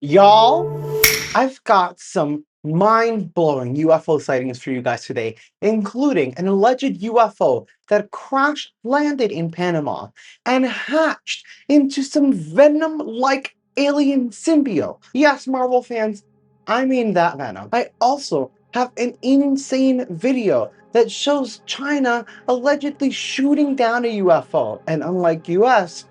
Y'all, I've got some mind-blowing UFO sightings for you guys today, including an alleged UFO that crash landed in Panama and hatched into some Venom-like alien symbiote. Yes, Marvel fans, I mean that Venom. I also have an insane video that shows China allegedly shooting down a UFO, and unlike US,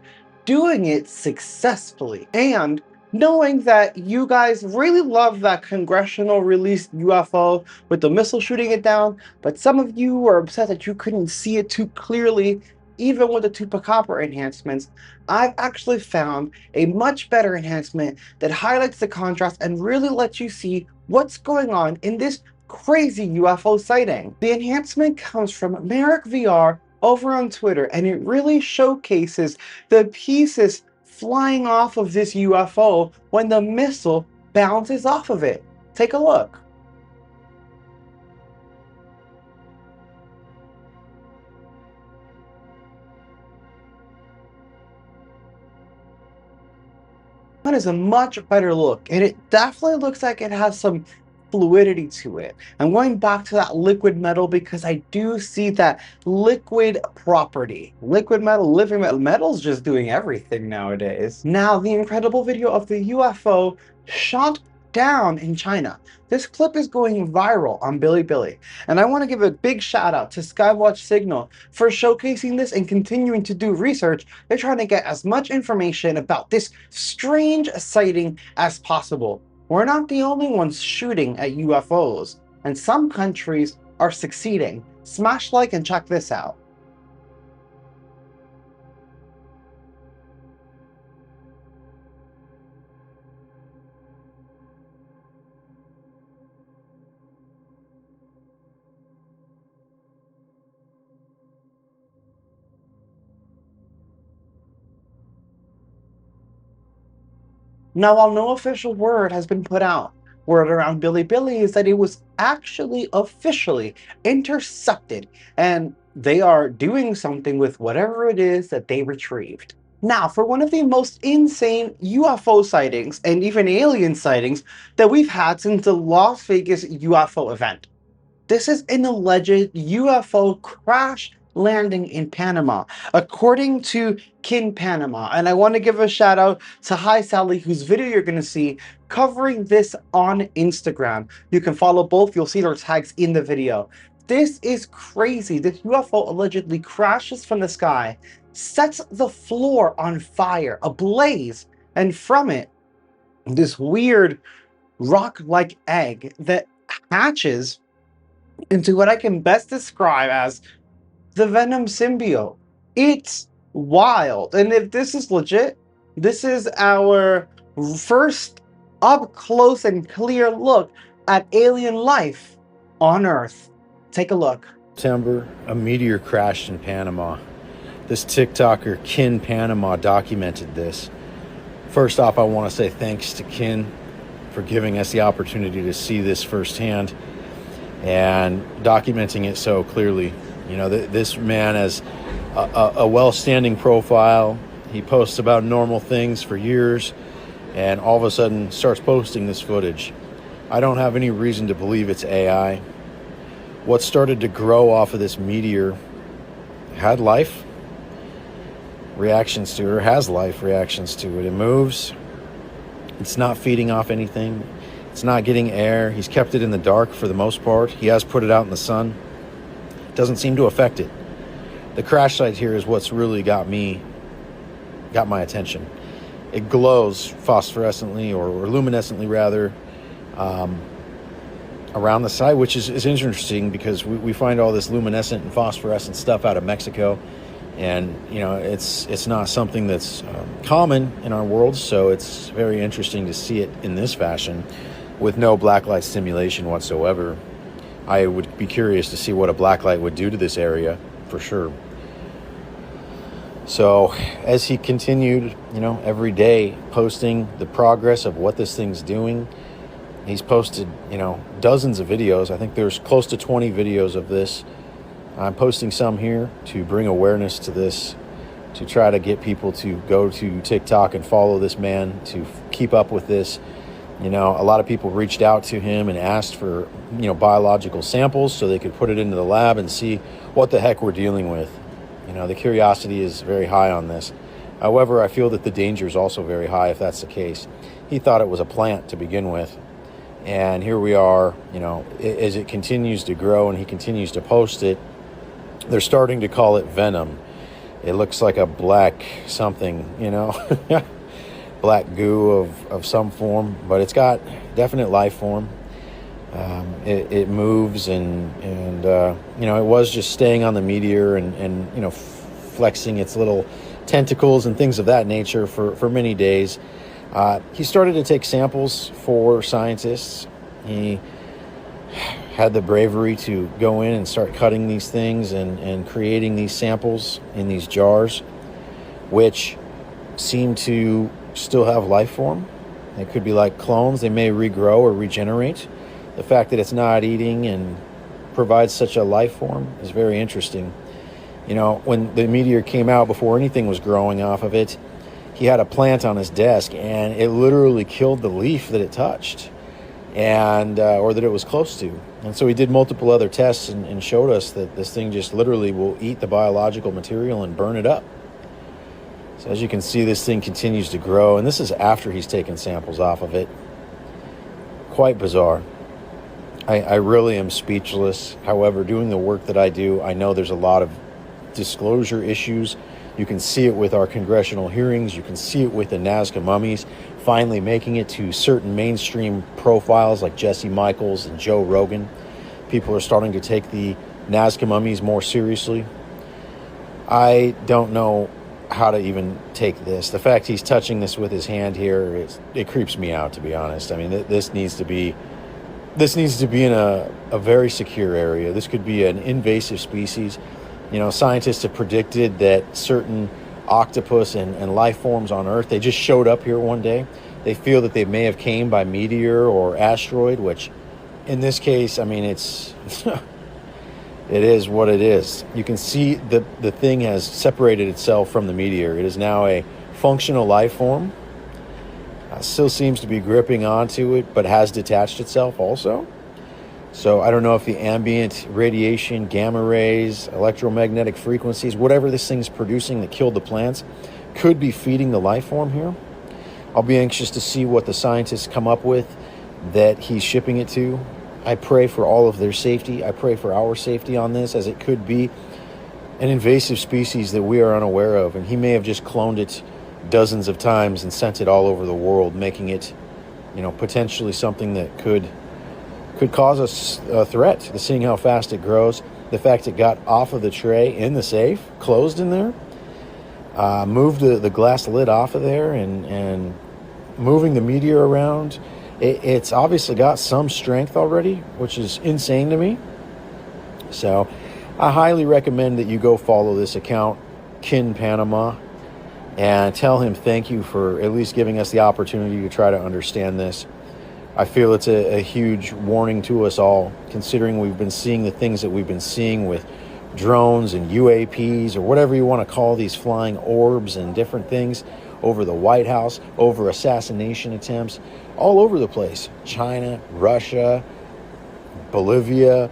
doing it successfully. And knowing that you guys really love that congressional released UFO with the missile shooting it down, but some of you were upset that you couldn't see it too clearly, even with the Chupacabra enhancements, I've actually found a much better enhancement that highlights the contrast and really lets you see what's going on in this crazy UFO sighting. The enhancement comes from Merrick VR over on Twitter, and it really showcases the pieces flying off of this UFO when the missile bounces off of it. Take a look. That is a much better look, and it definitely looks like it has some fluidity to it. I'm going back to that liquid metal because I do see that liquid property. Liquid metal, living metal, metal's just doing everything nowadays. Now, the incredible video of the UFO shot down in China. This clip is going viral on Bilibili, and I want to give a big shout out to Skywatch Signal for showcasing this and continuing to do research. They're trying to get as much information about this strange sighting as possible. We're not the only ones shooting at UFOs, and some countries are succeeding. Smash like and check this out. Now, while no official word has been put out, word around Bilibili is that it was actually officially intercepted, and they are doing something with whatever it is that they retrieved. Now, for one of the most insane UFO sightings and even alien sightings that we've had since the Las Vegas UFO event. This is an alleged UFO crash landing in Panama, according to Kin Panama. And I want to give a shout out to Hi Sally, whose video you're going to see covering this on Instagram. You can follow both. You'll see their tags in the video. This is crazy. This UFO allegedly crashes from the sky, sets the floor on fire, ablaze, and from it, this weird rock-like egg that hatches into what I can best describe as the Venom symbiote. It's wild. And if this is legit, this is our first up close and clear look at alien life on Earth. Take a look. September, a meteor crashed in Panama. This TikToker, Kin Panama, documented this. First off, I want to say thanks to Kin for giving us the opportunity to see this firsthand and documenting it so clearly. You know, this man has a well-standing profile. He posts about normal things for years, and all of a sudden starts posting this footage. I don't have any reason to believe it's AI. What started to grow off of this meteor had life reactions to it, or has life reactions to it. It moves. It's not feeding off anything. It's not getting air. He's kept it in the dark for the most part. He has put it out in the sun. It doesn't seem to affect it. The crash site here is what's really got my attention. It glows phosphorescently or luminescently rather around the site, which is interesting because we find all this luminescent and phosphorescent stuff out of Mexico, and you know it's not something that's common in our world, so it's very interesting to see it in this fashion with no blacklight stimulation whatsoever. I would be curious to see what a blacklight would do to this area for sure. So as he continued, every day posting the progress of what this thing's doing, he's posted, dozens of videos. I think there's close to 20 videos of this. I'm posting some here to bring awareness to this, to try to get people to go to TikTok and follow this man, to keep up with this. You know, a lot of people reached out to him and asked for, biological samples so they could put it into the lab and see what the heck we're dealing with. You know, the curiosity is very high on this. However, I feel that the danger is also very high if that's the case. He thought it was a plant to begin with. And here we are, as it continues to grow and he continues to post it, they're starting to call it Venom. It looks like a black something, black goo of some form, but it's got definite life form. It moves and it was just staying on the meteor and flexing its little tentacles and things of that nature for many days. He started to take samples for scientists. He had the bravery to go in and start cutting these things and creating these samples in these jars, which seem to still have life form. They could be like clones. They may regrow or regenerate. The fact that it's not eating and provides such a life form is very interesting. When the meteor came out, before anything was growing off of it, he had a plant on his desk and it literally killed the leaf that it touched and or that it was close to. And so he did multiple other tests and showed us that this thing just literally will eat the biological material and burn it up. So as you can see, this thing continues to grow, and this is after he's taken samples off of it. Quite bizarre. I really am speechless. However, doing the work that I do, I know there's a lot of disclosure issues. You can see it with our congressional hearings. You can see it with the Nazca mummies finally making it to certain mainstream profiles like Jesse Michaels and Joe Rogan. People are starting to take the Nazca mummies more seriously. I don't know how to even take this. The fact he's touching this with his hand here, it creeps me out, to be honest. I mean, this needs to be in a very secure area. This could be an invasive species. Scientists have predicted that certain octopus and life forms on Earth, they just showed up here one day. They feel that they may have came by meteor or asteroid, which in this case, I mean, it's it is what it is. You can see the thing has separated itself from the meteor. It is now a functional life form. Still seems to be gripping onto it, but has detached itself also. So I don't know if the ambient radiation, gamma rays, electromagnetic frequencies, whatever this thing's producing that killed the plants, could be feeding the life form here. I'll be anxious to see what the scientists come up with that he's shipping it to. I pray for all of their safety. I pray for our safety on this, as it could be an invasive species that we are unaware of. And he may have just cloned it dozens of times and sent it all over the world, making it, potentially something that could cause us a threat. Seeing how fast it grows, the fact it got off of the tray in the safe, closed in there, moved the glass lid off of there, and moving the meteor around. It's obviously got some strength already, which is insane to me. So I highly recommend that you go follow this account, Kin Panama, and tell him thank you for at least giving us the opportunity to try to understand this. I feel it's a huge warning to us all, considering we've been seeing the things that we've been seeing with drones and UAPs, or whatever you want to call these flying orbs and different things over the White House, over assassination attempts, all over the place. China, Russia, Bolivia,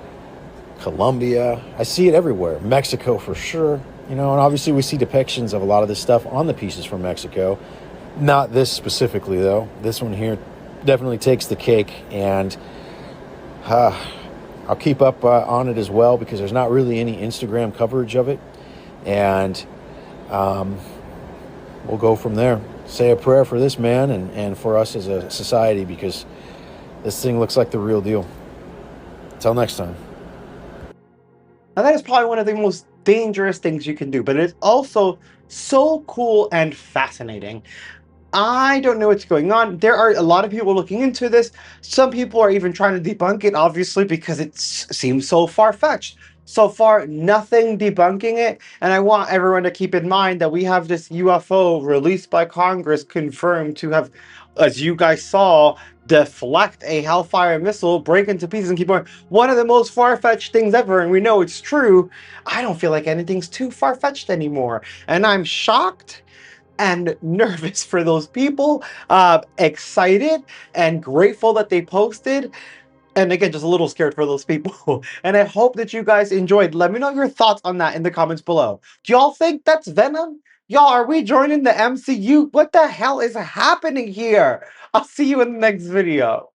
Colombia. I see it everywhere. Mexico for sure. And obviously we see depictions of a lot of this stuff on the pieces from Mexico. Not this specifically, though. This one here definitely takes the cake, and I'll keep up on it as well, because there's not really any Instagram coverage of it, and we'll go from there. Say a prayer for this man and for us as a society, because this thing looks like the real deal. Until next time. Now, that is probably one of the most dangerous things you can do, but it's also so cool and fascinating. I don't know what's going on. There are a lot of people looking into this. Some people are even trying to debunk it, obviously, because it seems so far-fetched. So far, nothing debunking it. And I want everyone to keep in mind that we have this UFO released by Congress confirmed to have, as you guys saw, deflect a Hellfire missile, break into pieces, and keep going. One of the most far-fetched things ever, and we know it's true. I don't feel like anything's too far-fetched anymore. And I'm shocked and nervous for those people, excited and grateful that they posted, and again, just a little scared for those people. And I hope that you guys enjoyed. Let me know your thoughts on that in the comments below. Do y'all think that's Venom? Y'all, are we joining the MCU? What the hell is happening here? I'll see you in the next video.